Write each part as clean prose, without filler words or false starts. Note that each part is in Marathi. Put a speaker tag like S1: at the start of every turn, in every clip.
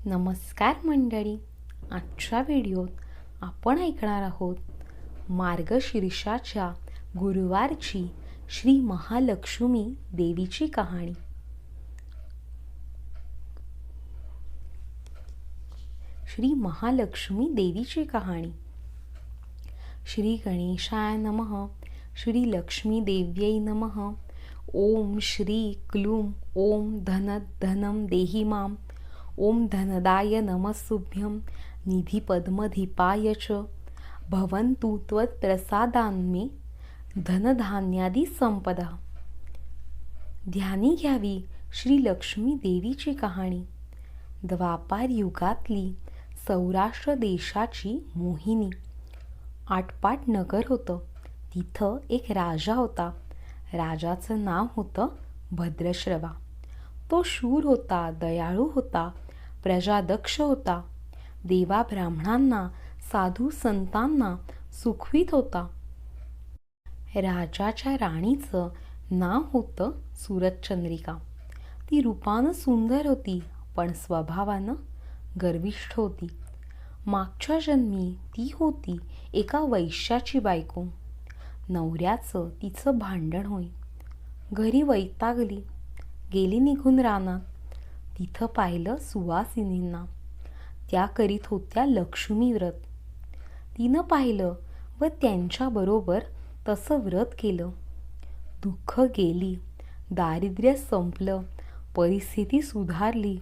S1: नमस्कार मंडळी. आजच्या व्हिडिओत आपण ऐकणार आहोत मार्गशीर्षाच्या गुरुवारची श्री महालक्ष्मी देवीची कहाणी. श्री महालक्ष्मी देवीची कहाणी. श्री गणेशाय नमः. श्री लक्ष्मी देव्यै नमः. ओम श्री क्लूम ओम धनम देहि माम. ओम धनदाय नमस्तुभ्यं निधिपद्मधिपाय च. भवन्तु त्वत्प्रसादान्मे धनधान्यादी संपदा. ध्यानी घ्यावी श्री लक्ष्मी देवीची कहाणी. द्वापार युगातली सौराष्ट्र देशाची मोहिनी. आटपाट नगर होतं. तिथं एक राजा होता. राजाचं नाव होतं भद्रश्रवा. तो शूर होता, दयाळू होता, प्रजादक्ष होता. देवा ब्राह्मणांना, साधू संतांना सुखवीत होता. राजाच्या राणीचं नाव होतं सूरजचंद्रिका. ती रूपानं सुंदर होती, पण स्वभावानं गर्विष्ठ होती. मागच्या जन्मी ती होती एका वैश्याची बायको. नवऱ्याचं तिचं भांडण होई. घरी वैतागली, गेली निघून रानात. तिथं पाहिलं सुवासिनींना. त्या करीत होत्या लक्ष्मी व्रत. तिनं पाहिलं व त्यांच्याबरोबर तसं व्रत केलं. दुःख गेली, दारिद्र्य संपलं, परिस्थिती सुधारली.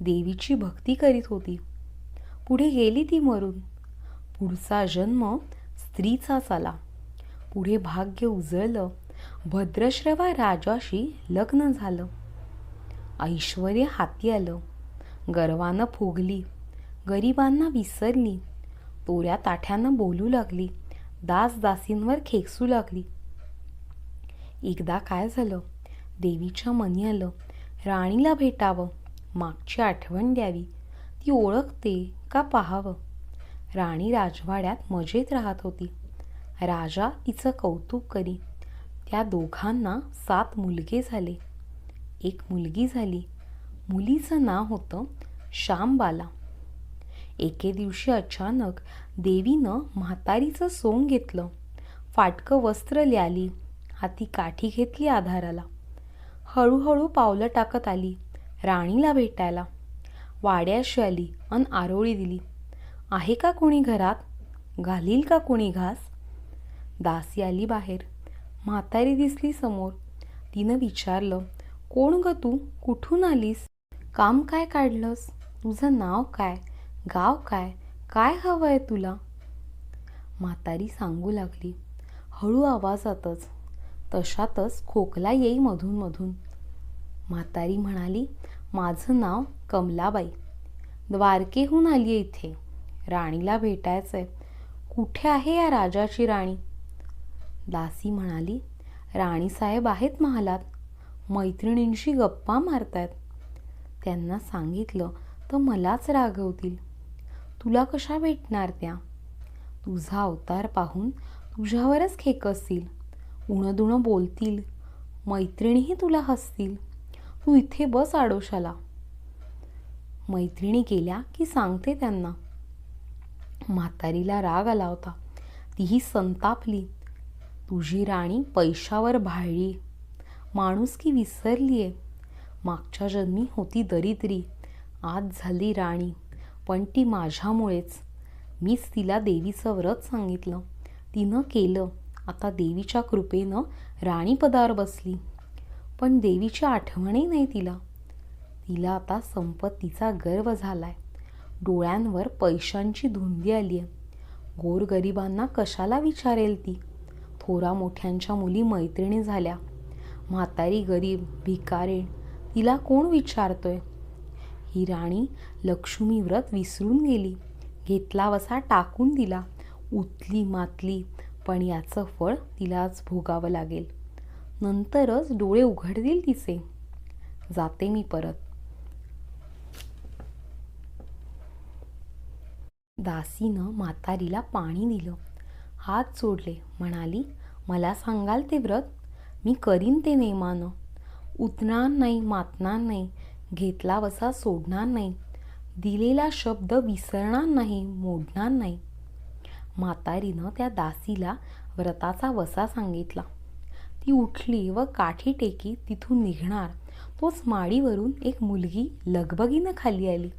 S1: देवीची भक्ती करीत होती. पुढे गेली ती मरून. पुढचा जन्म स्त्रीचाच आला. पुढे भाग्य उजळलं. भद्रश्रवा राजाशी लग्न झालं. ऐश्वर्य हाती आलं. गर्वानं फुगली. गरिबांना विसरली. तोऱ्या ताठ्यानं बोलू लागली. दासदासींवर खेकसू लागली. एकदा काय झालं, देवीच्या मनी आलं राणीला भेटावं, मागची आठवण द्यावी, ती ओळखते का पाहावं. राणी राजवाड्यात मजेत राहत होती. राजा तिचं कौतुक करी. त्या दोघांना 7 मुलगे झाले. एक मुलगी झाली. मुलीचं नाव होतं श्यामबाला. एके दिवशी अचानक देवीनं म्हातारीचं सोंग घेतलं. फाटकं वस्त्र ल्याली. हाती काठी घेतली आधाराला. हळूहळू पावलं टाकत आली राणीला भेटायला. वाड्याशी आली अन आरोळी दिली. आहे का कोणी घरात? घालील का कोणी घास? दासी आली बाहेर. म्हातारी दिसली समोर. तिनं विचारलं, कोण ग तू? कुठून आलीस? काम काय काढलंस? तुझं नाव काय? गाव काय? काय हवंय तुला? म्हातारी सांगू लागली. हळू आवाजातच, तशातच खोकला येई मधून मधून. म्हातारी म्हणाली, माझं नाव कमलाबाई. द्वारकेहून आली इथे. राणीला भेटायचंय. कुठे आहे या राजाची राणी? दासी म्हणाली, राणीसाहेब आहेत महालात. मैत्रिणींशी गप्पा मारतायत. त्यांना सांगितलं तर मलाच रागवतील. तुला कशा भेटणार त्या? तुझा अवतार पाहून तुझ्यावरच खेकसतील. उणंदुणं बोलतील. मैत्रिणीही तुला हसतील. तू इथे बस आडोशाला. मैत्रिणी गेल्या की सांगते त्यांना. म्हातारीला राग आला होता. तीही संतापली. तुझी राणी पैशावर भाळली. माणुसकी विसरलीये. मागच्या जन्मी होती दरिद्री. आज झाली राणी, पण ती माझ्यामुळेच. मीच तिला देवीचं व्रत सांगितलं. तिनं केलं. आता देवीच्या कृपेनं राणीपदावर बसली. पण देवीची आठवणही नाही तिला. तिला आता संपत्तीचा गर्व झालाय. डोळ्यांवर पैशांची धुंदी आलीये. गोरगरिबांना कशाला विचारेल ती? थोरा मोठ्यांच्या मुली मैत्रिणी झाल्या. म्हातारी गरीब भिकारीण, तिला कोण विचारतोय? ही राणी लक्ष्मी व्रत विसरून गेली. घेतला वसा टाकून दिला. उतली मातली, पण याचं फळ तिलाच भोगावं लागेल. नंतरच डोळे उघडतील तिचे. जाते मी परत. दासीनं म्हातारीला पाणी दिलं. हात जोडले. म्हणाली, मला सांगाल ते व्रत? मी करीन ते नेमानं. उतणार नाही, मातणार नाही, घेतला वसा सोडणार नाही. दिलेला शब्द विसरणार नाही, मोडणार नाही. म्हातारीनं त्या दासीला व्रताचा वसा सांगितला. ती उठली व काठी टेकी तिथून निघणार तोच माडीवरून एक मुलगी लगबगीनं खाली आली.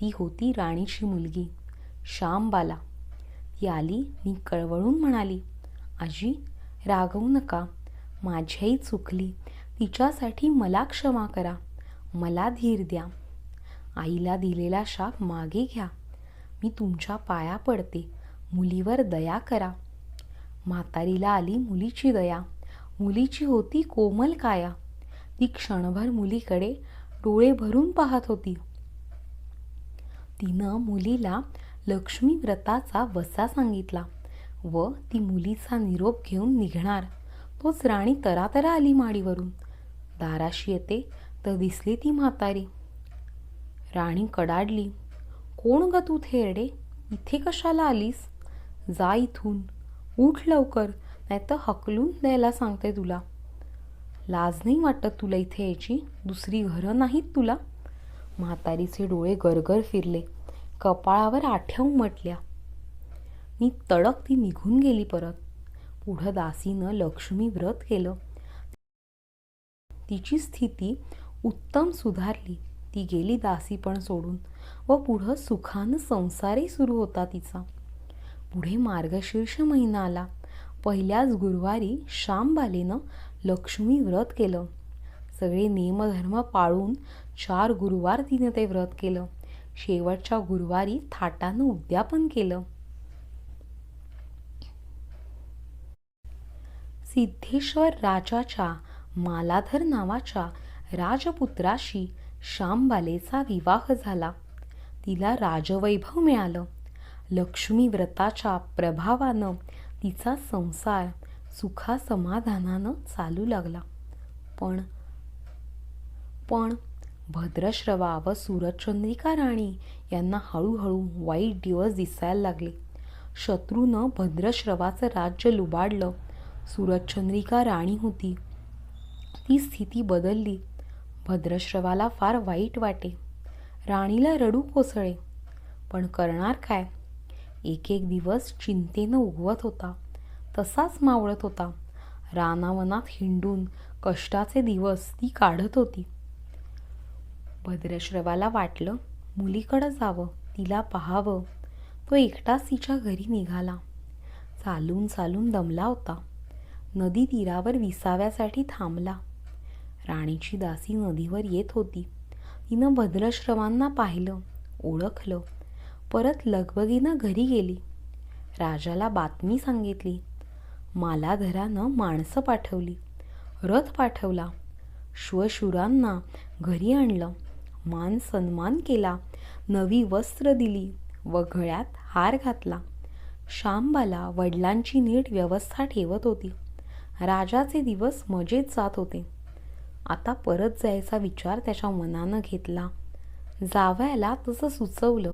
S1: ती होती राणीची मुलगी श्यामबाला. ती आली नी कळवळून म्हणाली, आजी रागवू नका, माझी आई चुकली, तिच्यासाठी मला क्षमा करा, मला धीर द्या. आईला दिलेला शाप मागे घ्या, मी तुमच्या पाया पडते, मुलीवर दया करा. म्हातारीला आली मुलीची दया. मुलीची होती कोमल काया. ती क्षणभर मुलीकडे डोळे भरून पाहत होती. तिनं मुलीला लक्ष्मी व्रताचा वसा सांगितला व ती मुलीचा निरोप घेऊन निघणार तोच राणी तरातरा आली माडीवरून. दाराशी येते तर दिसली ती म्हातारी. राणी कडाडली, कोण ग तू थेरडे, इथे कशाला आलीस? जा इथून, उठ लवकर, नाहीतर हकलून द्यायला सांगते तुला. लाज नाही वाटत तुला इथे यायची? दुसरी घरं नाहीत तुला? म्हातारीचे डोळे गरगर फिरले, कपाळावर आठ्या उमटल्या. नी तडक ती निघून गेली परत. पुढं दासीनं लक्ष्मी व्रत केलं. तिची स्थिती उत्तम सुधारली. ती गेली दासी पण सोडून व पुढं सुखानं संसारही सुरू होता तिचा. पुढे मार्गशीर्ष महिना आला. पहिल्याच गुरुवारी श्यामबालेनं लक्ष्मी व्रत केलं. सगळे नियमधर्म पाळून 4 गुरुवार तिने ते व्रत केलं. शेवटच्या गुरुवारी थाटानं उद्यापन केलं. सिद्धेश्वर राजाच्या मालाधर नावाच्या राजपुत्राशी श्यामबालेचा विवाह झाला. तिला राजवैभव मिळालं. लक्ष्मी व्रताच्या प्रभावानं तिचा संसार सुखासमाधानानं चालू लागला. पण भद्रश्रवा व सुरचंद्रिका राणी यांना हळूहळू वाईट दिवस दिसायला लागले. शत्रूनं भद्रश्रवाचं राज्य लुबाडलं. सुरचंद्रिका राणी होती, ती स्थिती बदलली. भद्रश्रवाला फार वाईट वाटे. राणीला रडू कोसळे. पण करणार काय? एक एक दिवस चिंतेनं उगवत होता, तसाच मावळत होता. रानावनात हिंडून कष्टाचे दिवस ती काढत होती. भद्रश्रवाला वाटलं मुलीकडं जावं, तिला पाहावं. तो एकटाच तिच्या घरी निघाला. चालून चालून दमला होता. नदी तीरावर विसाव्यासाठी थांबला. राणीची दासी नदीवर येत होती. तिनं भद्रश्रवांना पाहिलं, ओळखलं. परत लगबगीनं घरी गेली. राजाला बातमी सांगितली. मालाधरानं माणसं पाठवली, रथ पाठवला, श्वशुरांना घरी आणलं, मान सन्मान केला, नवी वस्त्र दिली व गळ्यात हार घातला. श्यामबाला वडिलांची नीट व्यवस्था ठेवत होती. राजाचे दिवस मजेत जात होते. आता परत जायचा विचार त्याच्या मनानं घेतला. जावयाला तसं सुचवलं.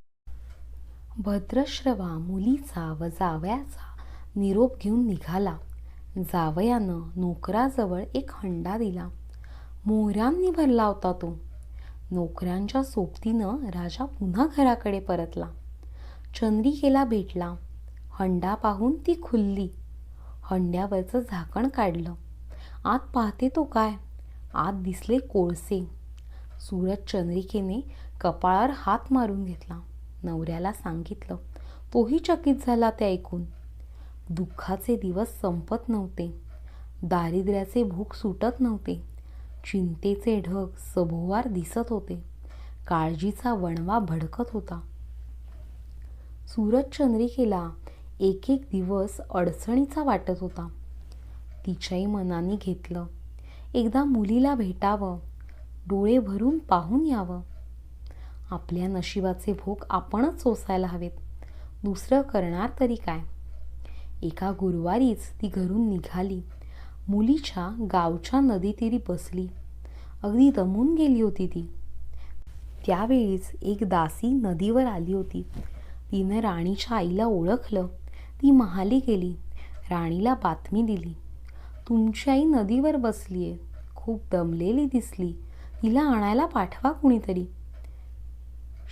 S1: भद्रश्रवा मुलीचा व जावयाचा निरोप घेऊन निघाला. जावयानं नोकराजवळ एक हंडा दिला. मोहरांनी भरला होता तो. नोकरांच्या सोबतीनं राजा पुन्हा घराकडे परतला. चंद्रिकेला भेटला. हंडा पाहून ती खुलली. हंड्यावरचं झाकण काढलं. आत पाहते तो काय, आत दिसले कोळसे. सुरचंद्रिकेने कपाळावर हात मारून घेतला. नवऱ्याला सांगितलं. तोही चकित झाला ते ऐकून. दुःखाचे दिवस संपत नव्हते. दारिद्र्याचे भूक सुटत नव्हते. चिंतेचे ढग सभोवार दिसत होते. काळजीचा वणवा भडकत होता. सुरचंद्रिकेला एक एक दिवस अडचणीचा वाटत होता. तिच्याही मनाने घेतलं, एकदा मुलीला भेटावं, डोळे भरून पाहून यावं. आपल्या नशिबाचे भोग आपणच सोसायला हवेत, दुसरं करणार तरी काय. एका गुरुवारीच ती घरून निघाली. मुलीच्या गावच्या नदीतीरी बसली. अगदी दमून गेली होती ती. त्यावेळीच एक दासी नदीवर आली होती. तिने राणीच्या आईला ओळखलं. ती महाली गेली. राणीला बातमी दिली. तुमची आई नदीवर बसलीये, खूप दमलेली दिसली, तिला आणायला पाठवा कुणीतरी.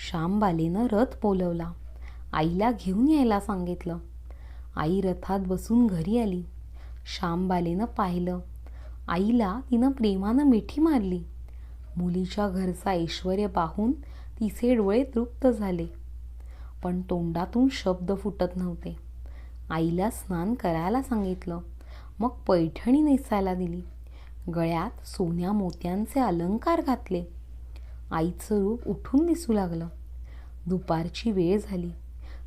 S1: श्यामबालेनं रथ बोलवला. आईला घेऊन यायला सांगितलं. आई रथात बसून घरी आली. श्यामबालेनं पाहिलं. आईला तिनं प्रेमानं मिठी मारली. मुलीच्या घरचा ऐश्वर्य पाहून तिचे डोळे तृप्त झाले, पण तोंडातून शब्द फुटत नव्हते. आईला स्नान करायला सांगितलं. मग पैठणी नेसायला दिली. गळ्यात सोन्या मोत्यांचे अलंकार घातले. आईचं रूप उठून दिसू लागलं. दुपारची वेळ झाली.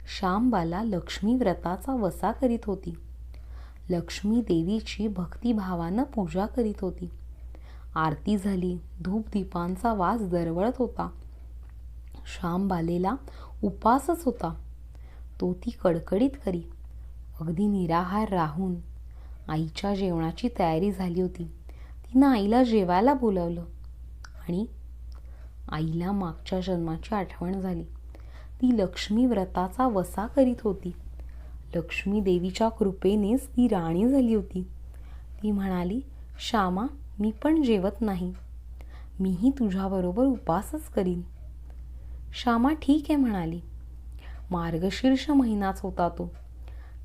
S1: श्यामबाला लक्ष्मी व्रताचा वसा करीत होती. लक्ष्मी देवीची भक्तिभावानं पूजा करीत होती. आरती झाली. धूपदीपांचा वास दरवळत होता. श्यामबालेला उपासच होता. तो ती कडकडीत करी. अगदी निराहार राहून आईच्या जेवणाची तयारी झाली होती. तिनं आईला जेवायला बोलावलं आणि आईला मागच्या जन्माची आठवण झाली. ती लक्ष्मी व्रताचा वसा करीत होती. लक्ष्मी देवीच्या कृपेनेच ती राणी झाली होती. ती म्हणाली, श्यामा, मी पण जेवत नाही. मीही तुझ्याबरोबर उपासच करीन. श्यामा ठीक आहे म्हणाली. मार्गशीर्ष महिनाच होता तो.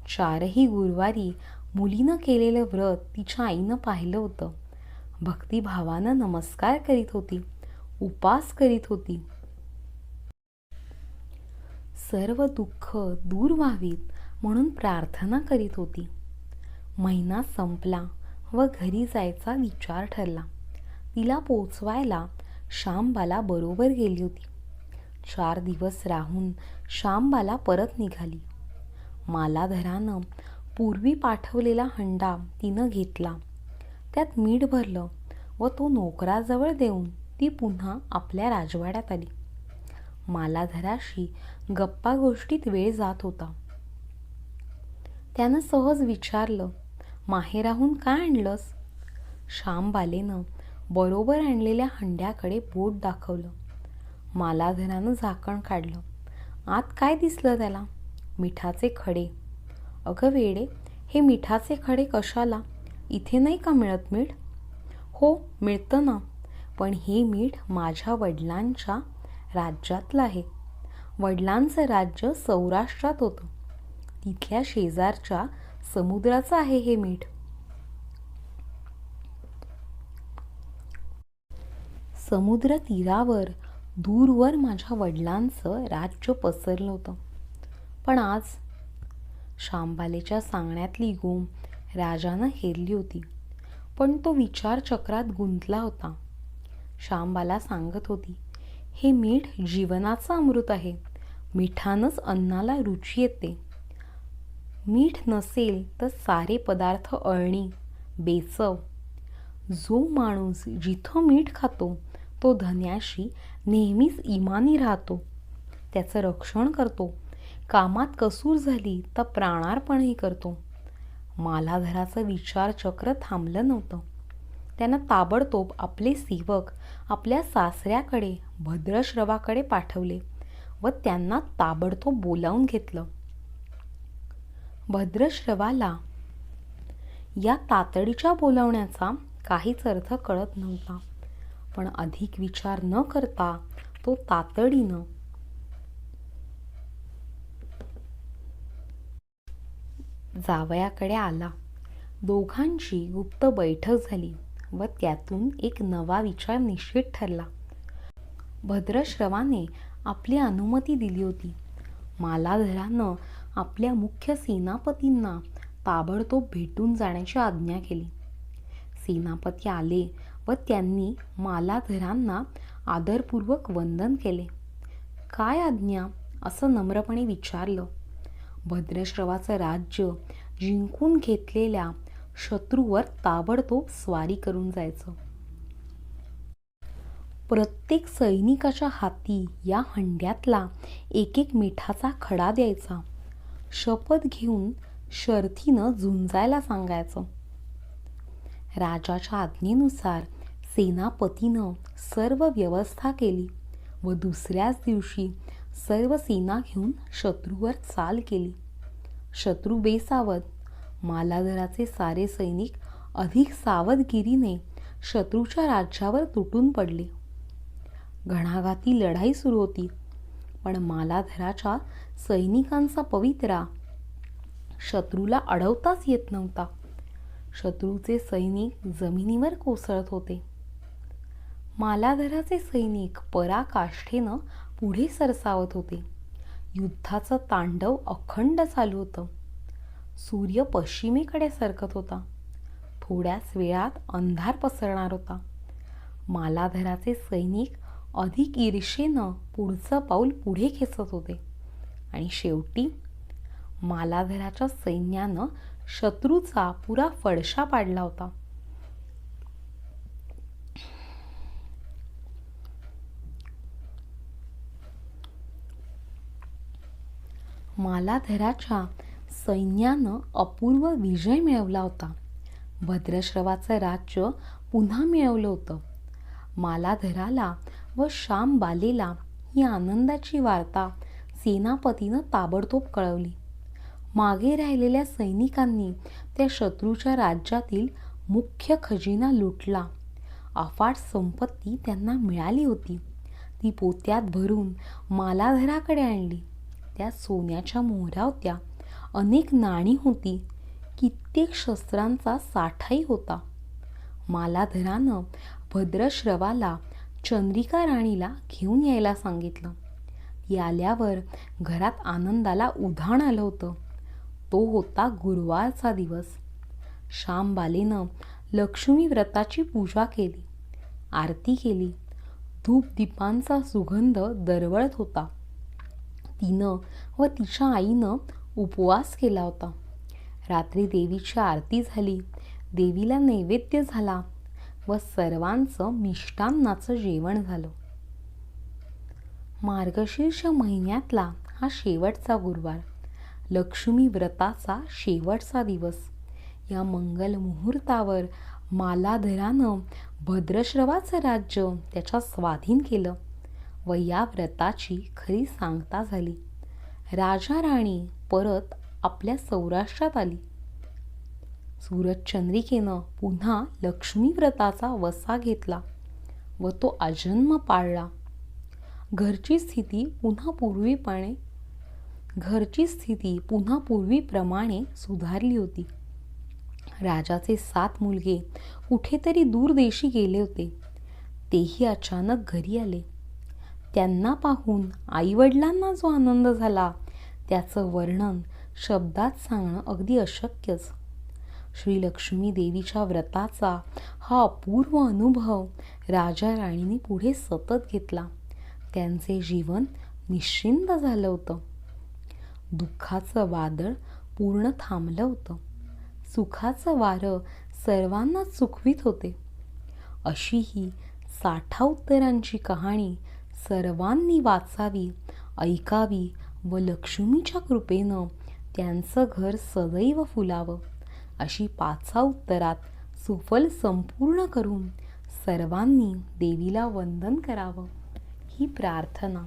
S1: 4ही गुरुवारी मुलीनं केलेलं व्रत तिच्या आईनं पाहिलं होतं. भक्तिभावानं नमस्कार करीत होती, उपास करीत होती. सर्व दुःख दूर व्हावीत म्हणून प्रार्थना करीत होती. महिना संपला व घरी जायचा विचार ठरला. तिला पोचवायला श्यामबाला बरोबर गेली होती. 4 दिवस राहून श्यामबाला परत निघाली. मालाधरानं पूर्वी पाठवलेला हंडा तिनं घेतला. त्यात मीठ भरलं व तो नोकराजवळ देऊन ती पुन्हा आपल्या राजवाड्यात आली. मालाधराशी गप्पा गोष्टीत वेळ जात होता. त्यानं सहज विचारलं, माहेराहून काय आणलंस? श्यामबालेनं बरोबर आणलेल्या हंड्याकडे बोट दाखवलं. मालाधरानं झाकण काढलं. आत काय दिसलं त्याला? मिठाचे खडे. अगं वेडे, हे मिठाचे खडे कशाला? इथे नाही का मिळत मीठ? हो मिळतं ना, पण हे मीठ माझ्या वडिलांच्या राज्यातलं आहे. वडिलांचं राज्य सौराष्ट्रात होतं. तिथल्या शेजारच्या समुद्राचं आहे हे मीठ. समुद्र तीरावर दूरवर माझ्या वडिलांचं राज्य पसरलं होतं. पण आज श्यामबालेच्या सांगण्यातली गुम राजानं हेरली होती, पण तो विचारचक्रात गुंतला होता. श्यामबाला सांगत होती, हे मीठ जीवनाचं अमृत आहे. मिठानंच अन्नाला रुची येते. मीठ नसेल तर सारे पदार्थ अळणी, बेचव. जो माणूस जिथं मीठ खातो तो धन्याशी नेहमीच इमानी राहतो. त्याचं रक्षण करतो. कामात कसूर झाली तर प्राणार्पणही करतो. मालाधराचं विचारचक्र थांबलं नव्हतं. त्यानं ताबडतोब आपले सेवक आपल्या सासऱ्याकडे भद्रश्रवाकडे पाठवले व त्यांना ताबडतोब बोलावून घेतलं. भद्रश्रवाला या तातडीच्या बोलावण्याचा काहीच अर्थ कळत नव्हता, पण अधिक विचार न करता तो तातडीनं जावयाकडे आला. दोघांची गुप्त बैठक झाली व त्यातून एक नवा विचार निश्चित ठरला. भद्रश्रवाने आपली अनुमती दिली होती. मालाधरानं आपल्या मुख्य सेनापतींना ताबडतोब भेटून जाण्याची आज्ञा केली. सेनापती आले व त्यांनी मालाधरांना आदरपूर्वक वंदन केले. काय आज्ञा? असं नम्रपणे विचारलं. भद्रश्रवाचं राज्य जिंकून घेतलेल्या शत्रूवर ताबडतोब स्वारी करून जायचं. प्रत्येक सैनिकाच्या हाती या हंड्यातला एक एक मिठाचा खडा द्यायचा. शपथ घेऊन शर्थीनं झुंजायला सांगायचं. राजाच्या आज्ञेनुसार सेनापतीनं सर्व व्यवस्था केली व दुसऱ्याच दिवशी सर्व सेना घेऊन शत्रूवर चाल केली. शत्रू बेसावध. मालाधराचे सारे सैनिक अधिक सावधगिरीने शत्रूच्या राज्यावर तुटून पडले. घणाघाती लढाई सुरू होती. पण मालाधराच्या सैनिकांचा पवित्रा शत्रूला अडवताच येत नव्हता. शत्रूचे सैनिक जमिनीवर कोसळत होते. मालाधराचे सैनिक पराकाष्ठेनं पुढे सरसावत होते. युद्धाचं तांडव अखंड चालू होतं. सूर्य पश्चिमेकडे सरकत होता. थोड्याच वेळात अंधार पसरणार होता. मालाधराचे सैनिक अधिक ईर्षेनं पुढचं पाऊल पुढे खेचत होते आणि शेवटी मालाधराच्या सैन्यानं शत्रूचा पुरा फडशा पाडला होता. मालाधराच्या सैन्यानं अपूर्व विजय मिळवला होता. भद्रश्रवाचं राज्य पुन्हा मिळवलं होतं. मालाधराला व शामबालेला ही आनंदाची वार्ता सेनापतीनं ताबडतोब कळवली. मागे राहिलेल्या सैनिकांनी त्या शत्रूच्या राज्यातील मुख्य खजिना लुटला. अफाट संपत्ती त्यांना मिळाली होती. ती पोत्यात भरून मालाधराकडे आणली. त्यात सोन्याच्या मोहऱ्या होत्या, अनेक नाणी होती, कित्येक शस्त्रांचा साठाही होता. मालाधरानं भद्रश्रवाला चंद्रिका राणीला घेऊन यायला सांगितलं. ती आल्यावर घरात आनंदाला उधाण आलं होतं. तो होता गुरुवारचा दिवस. शामबालेनं लक्ष्मी व्रताची पूजा केली, आरती केली. धूपदीपांचा सुगंध दरवळत होता. तिनं व तिच्या आईनं उपवास केला होता. रात्री देवीची आरती झाली, देवीला नैवेद्य झाला व सर्वांचं मिष्टान्नाचं जेवण झालं. मार्गशीर्ष महिन्यातला हा शेवटचा गुरुवार, लक्ष्मी व्रताचा शेवटचा दिवस. या मंगल मुहूर्तावर मालाधरानं भद्रश्रवाचं राज्य त्याच्या स्वाधीन केलं व या व्रताची खरी सांगता झाली. राजा राणी परत आपल्या सौराष्ट्रात आली. सूरजचंद्रिकेनं पुन्हा लक्ष्मी व्रताचा वसा घेतला व तो आजन्म पाळला. घरची स्थिती पुन्हा पूर्वीप्रमाणे सुधारली होती. राजाचे 7 मुलगे कुठेतरी दूरदेशी गेले होते. तेही अचानक घरी आले. त्यांना पाहून आईवडिलांना जो आनंद झाला त्याचं वर्णन शब्दात सांगणं अगदी अशक्यच. श्री लक्ष्मी देवीच्या व्रताचा हा अपूर्व अनुभव राजा राणीने पुढे सतत घेतला. त्यांचे जीवन निश्चिंत झालं होतं. दुःखाचं वादळ पूर्ण थांबलं होतं. सुखाचं वारं सर्वांना सुखवीत होते. अशी ही 60 उत्तरांची कहाणी सर्वांनी वाचावी, ऐकावी व लक्ष्मीच्या कृपेनं त्यांचं घर सदैव फुलावं अशी 5 उत्तरात सुफल संपूर्ण करून सर्वांनी देवीला वंदन करावं ही प्रार्थना.